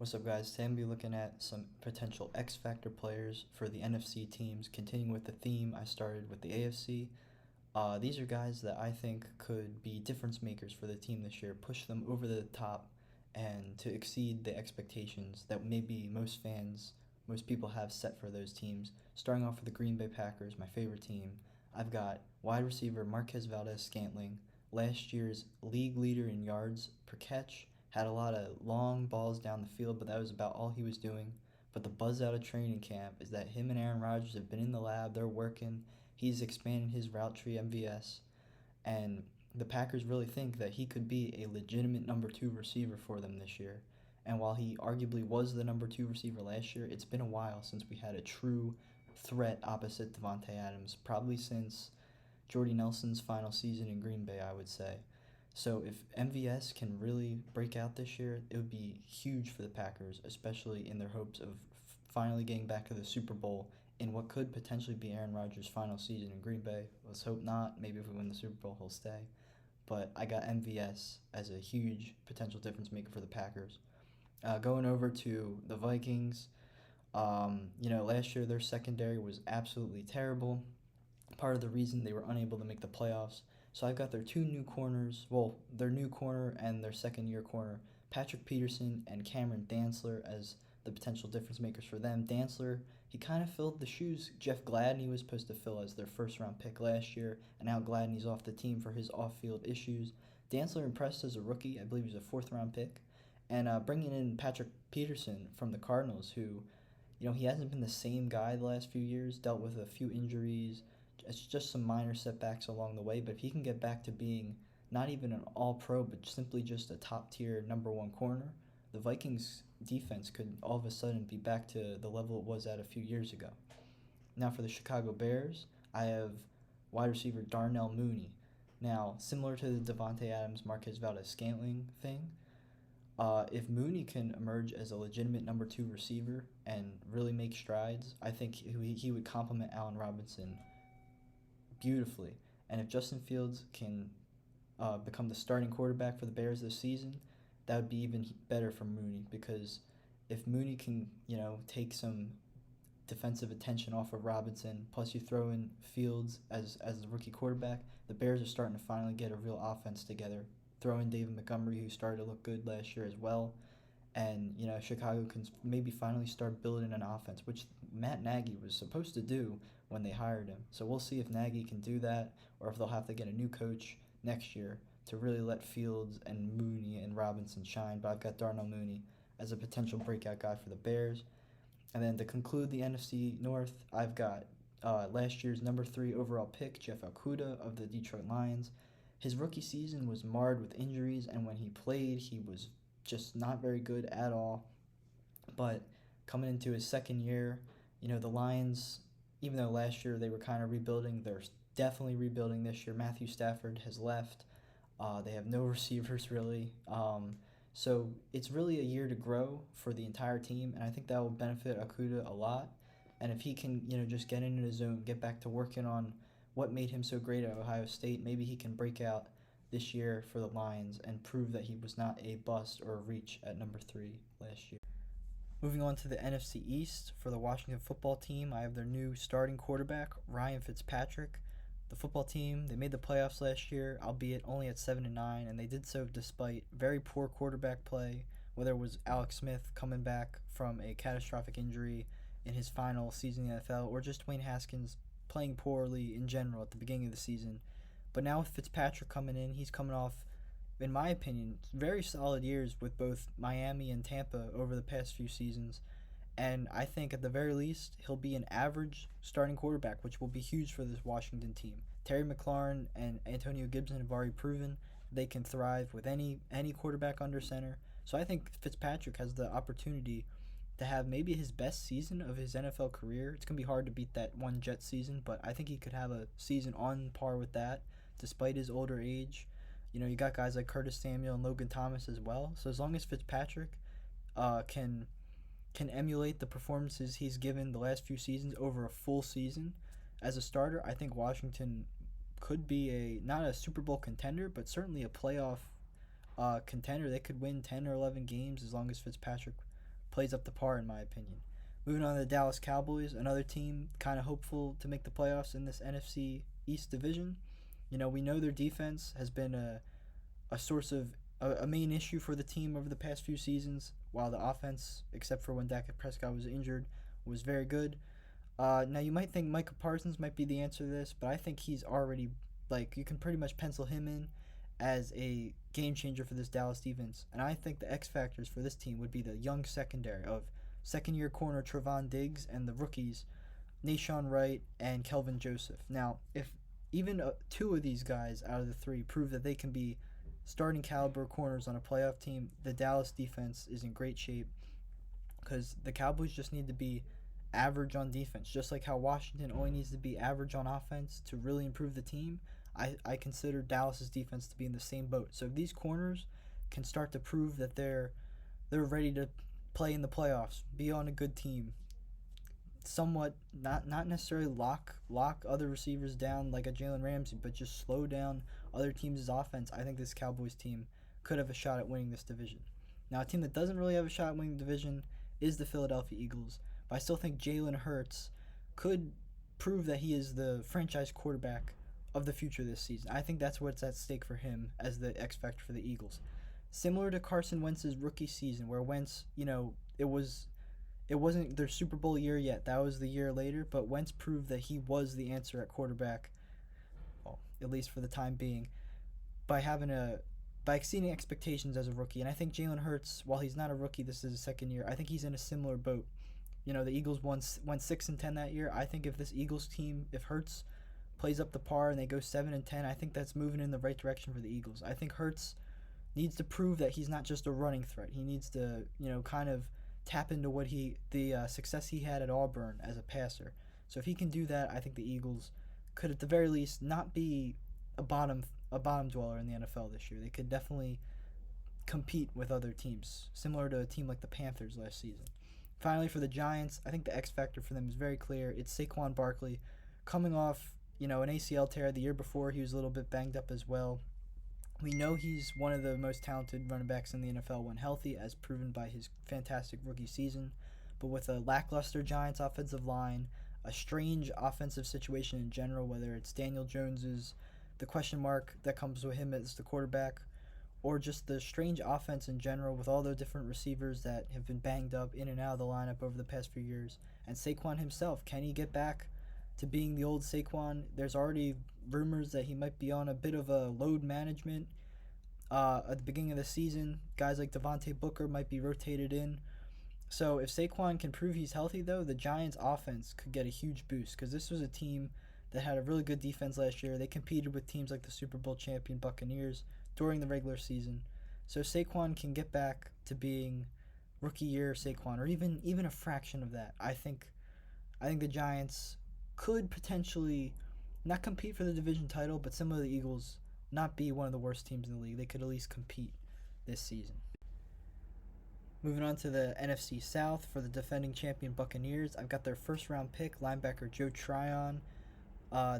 What's up, guys? Today I'm going to be looking at some potential X-Factor players for the NFC teams, continuing with the theme I started with the AFC. These are guys that I think could be difference makers for the team this year, push them over the top, and to exceed the expectations that maybe most people have set for those teams. Starting off with the Green Bay Packers, my favorite team, I've got wide receiver Marquez, Valdez, Scantling, last year's league leader in yards per catch. Had a lot of long balls down the field, but that was about all he was doing. But the buzz out of training camp is that him and Aaron Rodgers have been in the lab. They're working. He's expanding his route tree MVS. And the Packers really think that he could be a legitimate number 2 receiver for them this year. And while he arguably was the number 2 receiver last year, it's been a while since we had a true threat opposite Davante Adams, probably since Jordy Nelson's final season in Green Bay, I would say. So if MVS can really break out this year, it would be huge for the Packers, especially in their hopes of finally getting back to the Super Bowl in what could potentially be Aaron Rodgers' final season in Green Bay. Let's hope not. Maybe if we win the Super Bowl, he'll stay. But I got MVS as a huge potential difference maker for the Packers. Going over to the Vikings, last year their secondary was absolutely terrible. Part of the reason they were unable to make the playoffs. So I've got their two new corners, their new corner and their second-year corner, Patrick Peterson and Cameron Dantzler as the potential difference makers for them. Dantzler, he kind of filled the shoes Jeff Gladney was supposed to fill as their first-round pick last year, and now Gladney's off the team for his off-field issues. Dantzler impressed as a rookie. I believe he was a fourth-round pick. And bringing in Patrick Peterson from the Cardinals, who, he hasn't been the same guy the last few years, dealt with a few injuries. It's just some minor setbacks along the way, but if he can get back to being not even an all-pro, but simply just a top-tier number 1 corner, the Vikings defense could all of a sudden be back to the level it was at a few years ago. Now for the Chicago Bears, I have wide receiver Darnell Mooney. Now, similar to the Davante Adams, Marquez Valdez Scantling thing, if Mooney can emerge as a legitimate number 2 receiver and really make strides, I think he would complement Allen Robinson beautifully. And if Justin Fields can become the starting quarterback for the Bears this season, that would be even better for Mooney, because if Mooney can, take some defensive attention off of Robinson, plus you throw in Fields as the rookie quarterback, the Bears are starting to finally get a real offense together. Throw in David Montgomery, who started to look good last year as well. And, Chicago can maybe finally start building an offense, which Matt Nagy was supposed to do when they hired him. So we'll see if Nagy can do that, or if they'll have to get a new coach next year to really let Fields and Mooney and Robinson shine. But I've got Darnell Mooney as a potential breakout guy for the Bears. And then to conclude the NFC North, I've got last year's number 3 overall pick, Jeff Akuda of the Detroit Lions. His rookie season was marred with injuries, and when he played, he was just not very good at all. But coming into his second year, the Lions, even though last year they were kind of rebuilding, they're definitely rebuilding this year. Matthew Stafford has left. They have no receivers, really. So it's really a year to grow for the entire team, and I think that will benefit Akuda a lot. And if he can, just get into the zone, get back to working on what made him so great at Ohio State, maybe he can break out this year for the Lions and prove that he was not a bust or a reach at number 3 last year. Moving on to the NFC East, for the Washington football team, I have their new starting quarterback, Ryan Fitzpatrick. The football team, they made the playoffs last year, albeit only at 7-9, and they did so despite very poor quarterback play, whether it was Alex Smith coming back from a catastrophic injury in his final season in the NFL, or just Dwayne Haskins playing poorly in general at the beginning of the season. But now with Fitzpatrick coming in, he's coming off, in my opinion, very solid years with both Miami and Tampa over the past few seasons. And I think at the very least, he'll be an average starting quarterback, which will be huge for this Washington team. Terry McLaurin and Antonio Gibson have already proven they can thrive with any quarterback under center. So I think Fitzpatrick has the opportunity to have maybe his best season of his NFL career. It's going to be hard to beat that one Jets season, but I think he could have a season on par with that, despite his older age. You got guys like Curtis Samuel and Logan Thomas as well. So as long as Fitzpatrick can emulate the performances he's given the last few seasons over a full season as a starter, I think Washington could be not a Super Bowl contender, but certainly a playoff contender. They could win 10 or 11 games as long as Fitzpatrick plays up to par in my opinion. Moving on to the Dallas Cowboys, another team kind of hopeful to make the playoffs in this NFC East division. We know their defense has been a source of a main issue for the team over the past few seasons, while the offense, except for when Dak Prescott was injured, was very good. Now, you might think Micah Parsons might be the answer to this, but I think he's already, you can pretty much pencil him in as a game changer for this Dallas defense. And I think the X factors for this team would be the young secondary of second-year corner Trevon Diggs and the rookies Nashawn Wright and Kelvin Joseph. Now, if even two of these guys out of the three prove that they can be starting caliber corners on a playoff team, the Dallas defense is in great shape, because the Cowboys just need to be average on defense, just like how Washington only needs to be average on offense to really improve the team. I consider Dallas's defense to be in the same boat. So if these corners can start to prove that they're ready to play in the playoffs, be on a good team, somewhat not necessarily lock other receivers down like a Jalen Ramsey, but just slow down other teams' offense, I think this Cowboys team could have a shot at winning this division. Now, a team that doesn't really have a shot at winning the division is the Philadelphia Eagles, but I still think Jalen Hurts could prove that he is the franchise quarterback of the future this season. I think that's what's at stake for him as the X factor for the Eagles. Similar to Carson Wentz's rookie season, where Wentz, it wasn't their Super Bowl year yet. That was the year later, but Wentz proved that he was the answer at quarterback, well, at least for the time being, by exceeding expectations as a rookie. And I think Jalen Hurts, while he's not a rookie, this is his second year, I think he's in a similar boat. The Eagles went 6-10 that year. I think if this Eagles team, if Hurts plays up to par and they go 7-10, I think that's moving in the right direction for the Eagles. I think Hurts needs to prove that he's not just a running threat. He needs to, kind of tap into what the success he had at Auburn as a passer. So if he can do that, I think the Eagles could at the very least not be a bottom dweller in the NFL this year. They could definitely compete with other teams, similar to a team like the Panthers last season. Finally, for the Giants, I think the X factor for them is very clear. It's Saquon Barkley, coming off an ACL tear the year before. He was a little bit banged up as well. We know he's one of the most talented running backs in the NFL when healthy, as proven by his fantastic rookie season. But with a lackluster Giants offensive line, a strange offensive situation in general, whether it's Daniel Jones's, the question mark that comes with him as the quarterback, or just the strange offense in general with all the different receivers that have been banged up in and out of the lineup over the past few years. And Saquon himself, can he get back to being the old Saquon? There's already rumors that he might be on a bit of a load management at the beginning of the season. Guys like Devontae Booker might be rotated in. So if Saquon can prove he's healthy, though, the Giants' offense could get a huge boost, because this was a team that had a really good defense last year. They competed with teams like the Super Bowl champion Buccaneers during the regular season. So if Saquon can get back to being rookie year Saquon, or even a fraction of that, I think the Giants could potentially not compete for the division title, but similar to the Eagles, not be one of the worst teams in the league. They could at least compete this season. Moving on to the NFC South for the defending champion Buccaneers, I've got their first-round pick, linebacker Joe Tryon.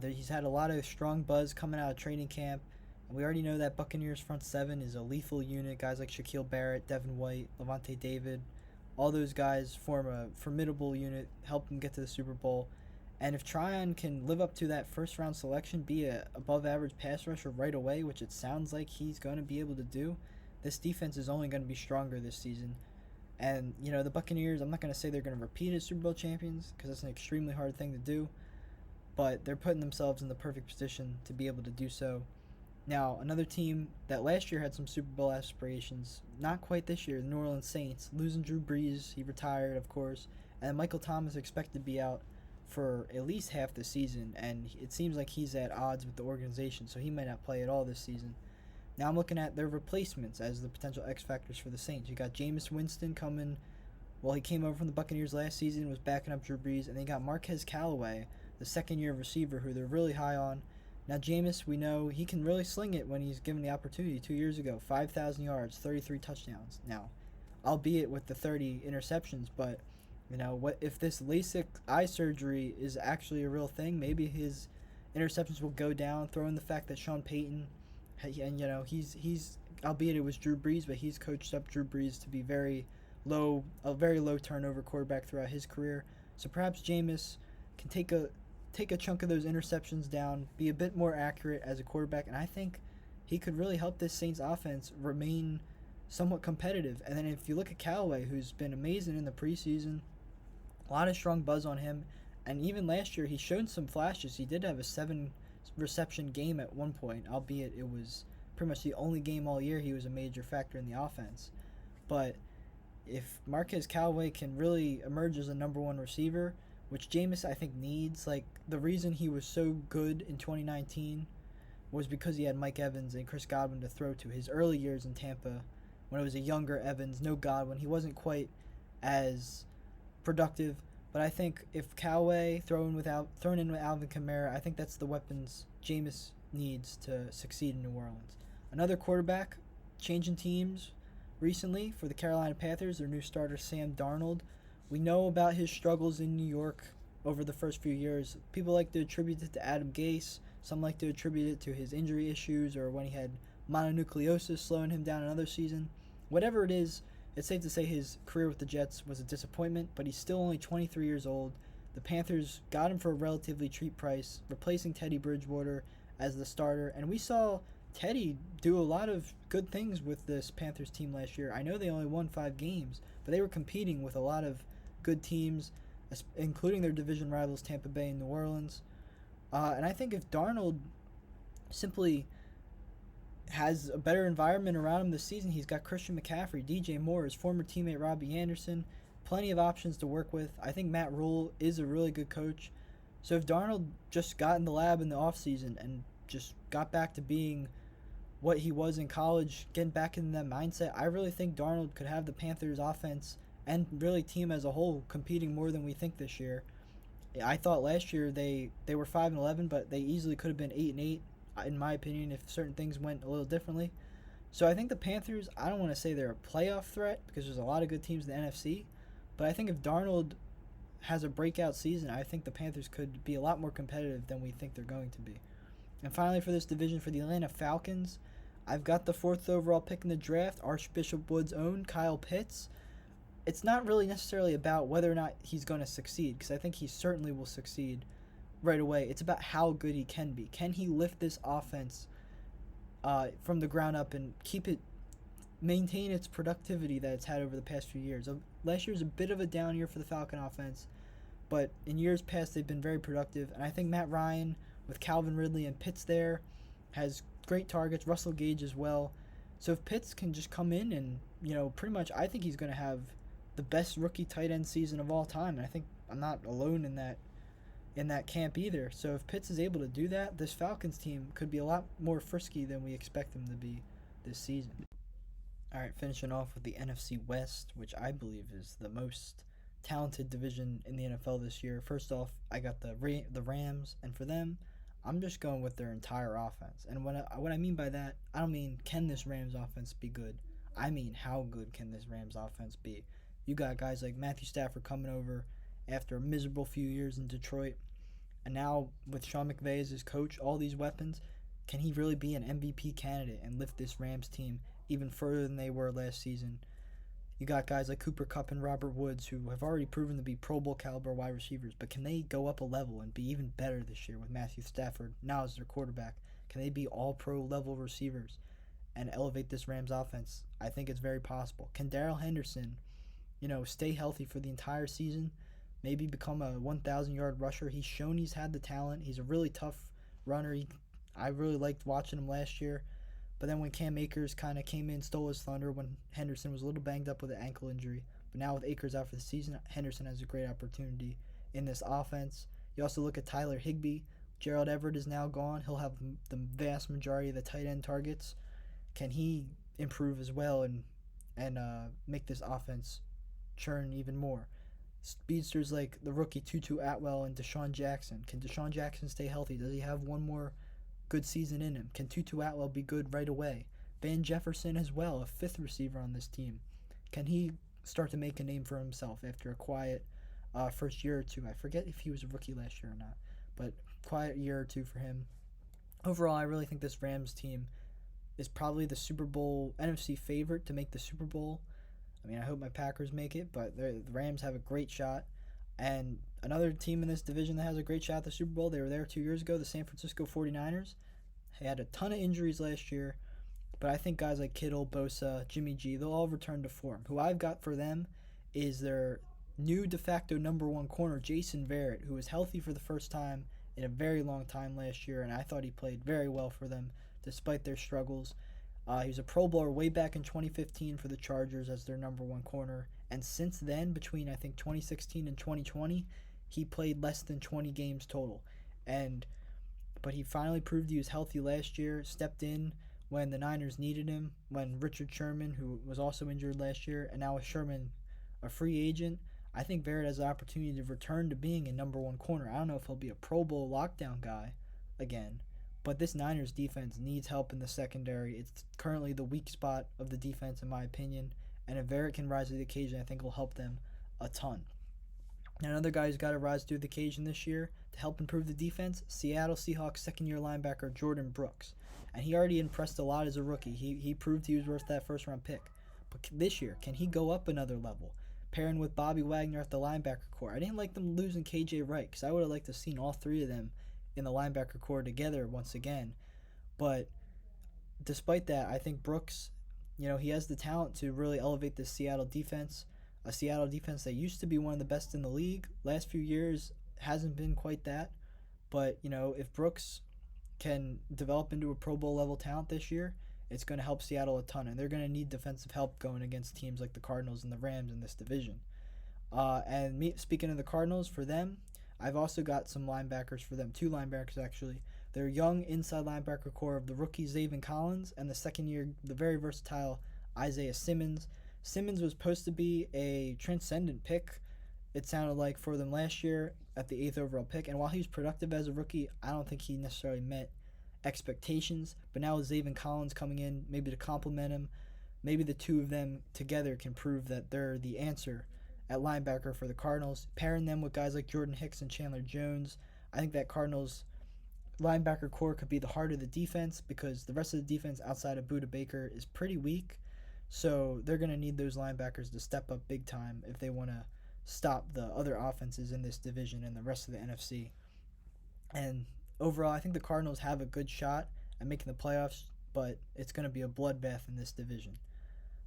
He's had a lot of strong buzz coming out of training camp. And we already know that Buccaneers front seven is a lethal unit. Guys like Shaquille Barrett, Devin White, Levante David, all those guys form a formidable unit, help them get to the Super Bowl. And if Tryon can live up to that first-round selection, be a above-average pass rusher right away, which it sounds like he's going to be able to do, this defense is only going to be stronger this season. And, the Buccaneers, I'm not going to say they're going to repeat as Super Bowl champions, because that's an extremely hard thing to do, but they're putting themselves in the perfect position to be able to do so. Now, another team that last year had some Super Bowl aspirations, not quite this year, the New Orleans Saints, losing Drew Brees, he retired, of course, and Michael Thomas expected to be out for at least half the season, and it seems like he's at odds with the organization, so he might not play at all this season. Now I'm looking at their replacements as the potential X factors for the Saints. You got Jameis Winston coming. Well, he came over from the Buccaneers last season, was backing up Drew Brees, and they got Marquez Callaway, the second-year receiver, who they're really high on. Now Jameis, we know he can really sling it when he's given the opportunity. 2 years ago, 5,000 yards, 33 touchdowns. Now, albeit with the 30 interceptions, but what if this LASIK eye surgery is actually a real thing? Maybe his interceptions will go down. Throw in the fact that Sean Payton, and he's albeit it was Drew Brees, but he's coached up Drew Brees to be very a very low turnover quarterback throughout his career. So perhaps Jameis can take a chunk of those interceptions down, be a bit more accurate as a quarterback, and I think he could really help this Saints offense remain somewhat competitive. And then if you look at Callaway, who's been amazing in the preseason, a lot of strong buzz on him, and even last year he showed some flashes. He did have a 7 reception game at one point, albeit it was pretty much the only game all year he was a major factor in the offense. But if Marquez Callaway can really emerge as a number one receiver, which Jameis I think needs, like the reason he was so good in 2019 was because he had Mike Evans and Chris Godwin to throw to. His early years in Tampa, when it was a younger Evans, no Godwin, he wasn't quite as productive. But I think if Callaway thrown in with Alvin Kamara, I think that's the weapons Jameis needs to succeed in New Orleans. Another quarterback changing teams recently for the Carolina Panthers, their new starter Sam Darnold. We know about his struggles in New York over the first few years. People like to attribute it to Adam Gase. Some like to attribute it to his injury issues or when he had mononucleosis slowing him down another season. Whatever it is, it's safe to say his career with the Jets was a disappointment, but he's still only 23 years old. The Panthers got him for a relatively cheap price, replacing Teddy Bridgewater as the starter, and we saw Teddy do a lot of good things with this Panthers team last year. I know they only won 5 games, but they were competing with a lot of good teams, including their division rivals Tampa Bay and New Orleans. And I think if Darnold simply has a better environment around him this season, he's got Christian McCaffrey, DJ Moore, his former teammate Robbie Anderson, plenty of options to work with. I think Matt Rule is a really good coach. So if Darnold just got in the lab in the offseason and just got back to being what he was in college, getting back in that mindset, I really think Darnold could have the Panthers offense and really team as a whole competing more than we think this year. I thought last year they were 5-11, but they easily could have been 8-8 in my opinion if certain things went a little differently. So I think the Panthers, I don't want to say they're a playoff threat because there's a lot of good teams in the NFC, but I think if Darnold has a breakout season, I think the Panthers could be a lot more competitive than we think they're going to be. And finally for this division, for the Atlanta Falcons, I've got the 4th overall pick in the draft, Archbishop Wood's own Kyle Pitts. It's not really necessarily about whether or not he's going to succeed, because I think he certainly will succeed right away. It's about how good he can be. Can he lift this offense from the ground up and maintain its productivity that it's had over the past few years? Last year was a bit of a down year for the Falcon offense, but in years past they've been very productive. And I think Matt Ryan with Calvin Ridley and Pitts there has great targets, Russell Gage as well. So if Pitts can just come in and, pretty much I think he's going to have the best rookie tight end season of all time. And I think I'm not alone in that camp either. So if Pitts is able to do that, this Falcons team could be a lot more frisky than we expect them to be this season. All right, finishing off with the NFC West, which I believe is the most talented division in the NFL this year. First off, I got the Rams, and for them, I'm just going with their entire offense. And what I mean by that, I don't mean can this Rams offense be good. I mean how good can this Rams offense be. You got guys like Matthew Stafford coming over after a miserable few years in Detroit, and now with Sean McVay as his coach, all these weapons, can he really be an MVP candidate and lift this Rams team even further than they were last season? You got guys like Cooper Kupp and Robert Woods who have already proven to be Pro Bowl caliber wide receivers, but can they go up a level and be even better this year with Matthew Stafford now as their quarterback? Can they be all pro level receivers and elevate this Rams offense? I think it's very possible. Can Daryl Henderson, stay healthy for the entire season? Maybe become a 1,000-yard rusher. He's shown he's had the talent. He's a really tough runner. I really liked watching him last year. But then when Cam Akers kind of came in, stole his thunder when Henderson was a little banged up with an ankle injury. But now with Akers out for the season, Henderson has a great opportunity in this offense. You also look at Tyler Higbee. Gerald Everett is now gone. He'll have the vast majority of the tight end targets. Can he improve as well and make this offense churn even more? Speedsters like the rookie Tutu Atwell and Deshaun Jackson. Can Deshaun Jackson stay healthy? Does he have one more good season in him? Can Tutu Atwell be good right away? Van Jefferson as well, a 5th receiver on this team. Can he start to make a name for himself after a quiet first year or two? I forget if he was a rookie last year or not, but quiet year or two for him. Overall, I really think this Rams team is probably the Super Bowl NFC favorite to make the Super Bowl. I mean, I hope my Packers make it, but the Rams have a great shot. And another team in this division that has a great shot at the Super Bowl, they were there 2 years ago, the San Francisco 49ers. They had a ton of injuries last year, but I think guys like Kittle, Bosa, Jimmy G, they'll all return to form. Who I've got for them is their new de facto number one corner, Jason Verrett, who was healthy for the first time in a very long time last year, and I thought he played very well for them despite their struggles. He was a Pro Bowler way back in 2015 for the Chargers as their number one corner, and since then, between I think 2016 and 2020, he played less than 20 games total. But he finally proved he was healthy last year, stepped in when the Niners needed him, when Richard Sherman, who was also injured last year, and now with Sherman a free agent, I think Verrett has the opportunity to return to being a number one corner. I don't know if he'll be a Pro Bowl lockdown guy again, but this Niners defense needs help in the secondary. It's currently the weak spot of the defense, in my opinion, and if Verrett can rise to the occasion, I think it'll help them a ton. Now, another guy who's got to rise to the occasion this year to help improve the defense, Seattle Seahawks second-year linebacker Jordan Brooks. And he already impressed a lot as a rookie. He proved he was worth that first-round pick. But this year, can he go up another level? Pairing with Bobby Wagner at the linebacker core. I didn't like them losing KJ Wright because I would have liked to have seen all three of them in the linebacker core together once again. But despite that, I think Brooks, he has the talent to really elevate this Seattle defense. A Seattle defense that used to be one of the best in the league. Last few years hasn't been quite that. But, if Brooks can develop into a Pro Bowl level talent this year, it's going to help Seattle a ton. And they're going to need defensive help going against teams like the Cardinals and the Rams in this division. Speaking of the Cardinals, for them, I've also got some linebackers for them. 2 linebackers, actually. Their young inside linebacker core of the rookie Zaven Collins and the second year, the very versatile Isaiah Simmons. Simmons was supposed to be a transcendent pick, it sounded like, for them last year at the 8th overall pick. And while he was productive as a rookie, I don't think he necessarily met expectations. But now with Zaven Collins coming in, maybe to complement him, maybe the two of them together can prove that they're the answer at linebacker for the Cardinals. Pairing them with guys like Jordan Hicks and Chandler Jones, I think that Cardinals linebacker core could be the heart of the defense because the rest of the defense outside of Budda Baker is pretty weak. So they're going to need those linebackers to step up big time if they want to stop the other offenses in this division and the rest of the NFC. And overall, I think the Cardinals have a good shot at making the playoffs, but it's going to be a bloodbath in this division.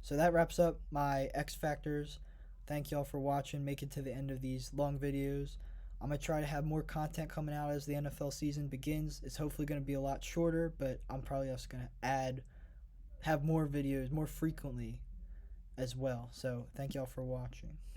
So that wraps up my X Factors. Thank y'all for watching. Make it to the end of these long videos. I'm going to try to have more content coming out as the NFL season begins. It's hopefully going to be a lot shorter, but I'm probably also going to have more videos more frequently as well. So thank y'all for watching.